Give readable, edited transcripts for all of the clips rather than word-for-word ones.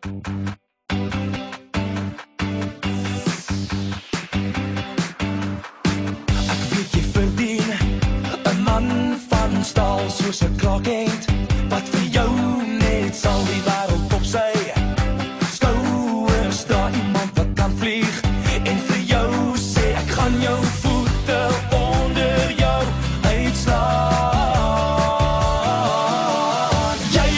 Ek weet jy verdien 'n man van staal soos 'n klokend, wat vir jou net sal die wêreld op sy skouers dra, iemand wat kan vlieg en vir jou sê ek gaan jou voete onder jou uitslaan. Jy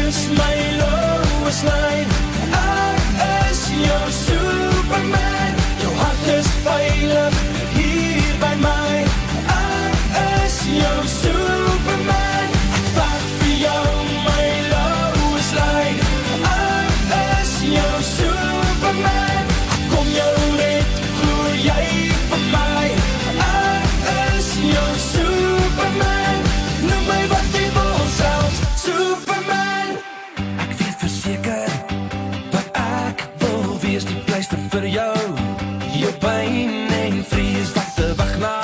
is my Lois Lane, ek is jou Superman, jou hart is veilig hier by my, ek is jou Superman, ek wag vir jou my Lois Lane, ek is jou Superman, ek kom jou red, glo jy vir my, ek is jou Superman, noem my wat jy wil, selfs Superman. Ek weet verseker wat ek wil wees, die pleister vir jou, jou pyn en vrees wat te wag na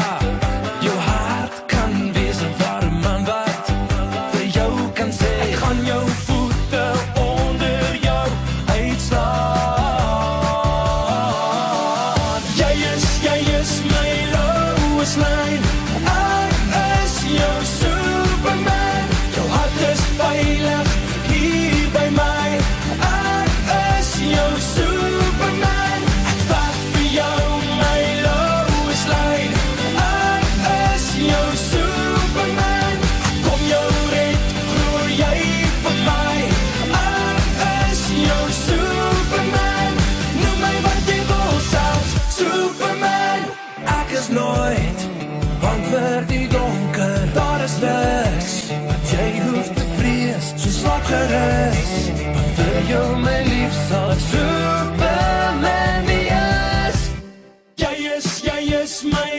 jou hart kan wees, 'n warm man wat vir jou kan sê ek gaan jou voete onder jou uitslaan. Jy is my Lois Lane, ek is jou Superman, jou hart is veilig hier by my, ek is jou Superman, ek wag vir jou my Lois Lane, ek is jou Superman, ek kom jou red, glo jy vir my, ek is jou Superman, noem my wat jy wil, selfs Superman. Ek is nooit bang vir die donker, daar is niks wat jy hoef te vrees, so slaap gerus, want vir jou my lief sal ek Superman wees. Jy is my